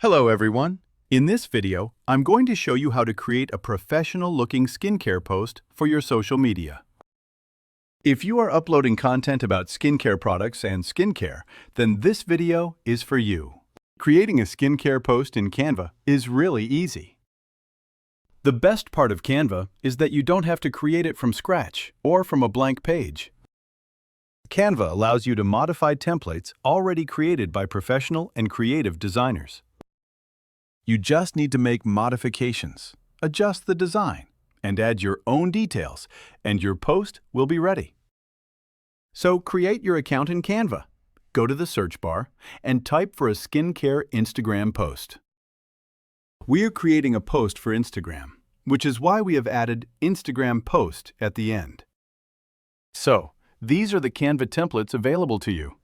Hello everyone! In this video, I'm going to show you how to create a professional-looking skincare post for your social media. If you are uploading content about skincare products and skincare, then this video is for you. Creating a skincare post in Canva is really easy. The best part of Canva is that you don't have to create it from scratch or from a blank page. Canva allows you to modify templates already created by professional and creative designers. You just need to make modifications, adjust the design, and add your own details, and your post will be ready. So create your account in Canva. Go to the search bar and type for a skincare Instagram post. We are creating a post for Instagram, which is why we have added Instagram post at the end. So, these are the Canva templates available to you.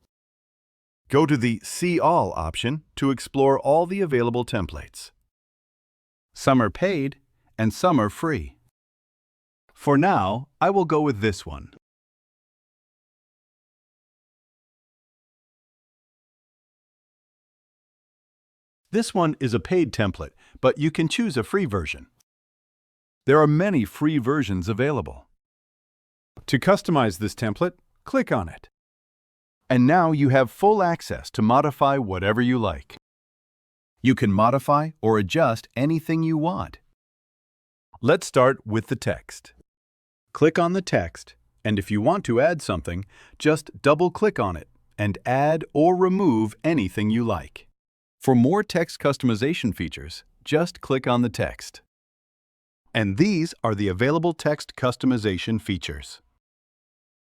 Go to the See All option to explore all the available templates. Some are paid and some are free. For now, I will go with this one. This one is a paid template, but you can choose a free version. There are many free versions available. To customize this template, click on it. And now you have full access to modify whatever you like. You can modify or adjust anything you want. Let's start with the text. Click on the text, and if you want to add something, just double-click on it and add or remove anything you like. For more text customization features, just click on the text. And these are the available text customization features.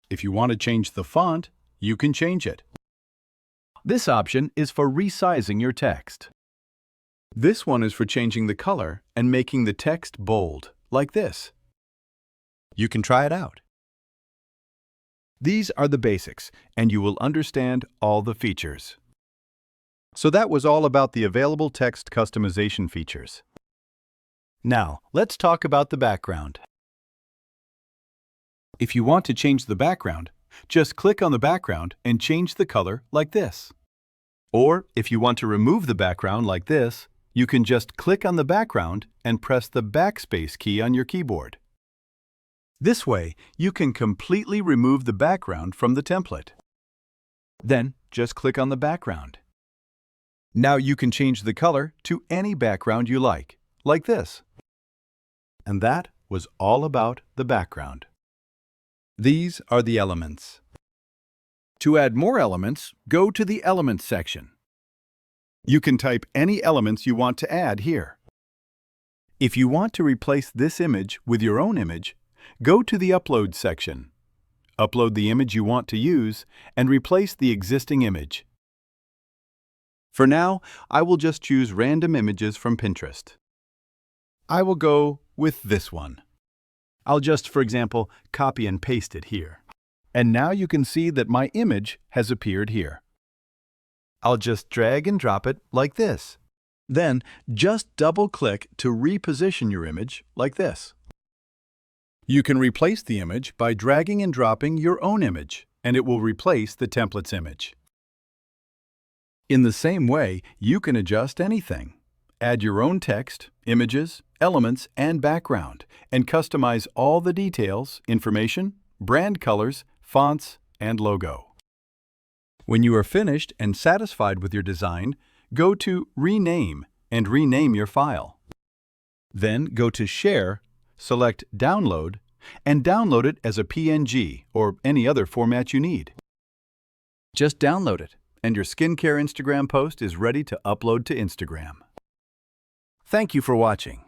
If you want to change the font, you can change it. This option is for resizing your text. This one is for changing the color and making the text bold, like this. You can try it out. These are the basics, and you will understand all the features. So that was all about the available text customization features. Now, let's talk about the background. If you want to change the background, just click on the background and change the color like this. Or, if you want to remove the background like this, you can just click on the background and press the backspace key on your keyboard. This way, you can completely remove the background from the template. Then, just click on the background. Now you can change the color to any background you like this. And that was all about the background. These are the elements. To add more elements, go to the Elements section. You can type any elements you want to add here. If you want to replace this image with your own image, go to the Upload section. Upload the image you want to use and replace the existing image. For now, I will just choose random images from Pinterest. I will go with this one. I'll just, for example, copy and paste it here. And now you can see that my image has appeared here. I'll just drag and drop it like this. Then, just double-click to reposition your image like this. You can replace the image by dragging and dropping your own image, and it will replace the template's image. In the same way, you can adjust anything. Add your own text, images, elements, and background, and customize all the details, information, brand colors, fonts, and logo. When you are finished and satisfied with your design, go to Rename and rename your file. Then go to Share, select Download, and download it as a PNG or any other format you need. Just download it, and your skincare Instagram post is ready to upload to Instagram. Thank you for watching.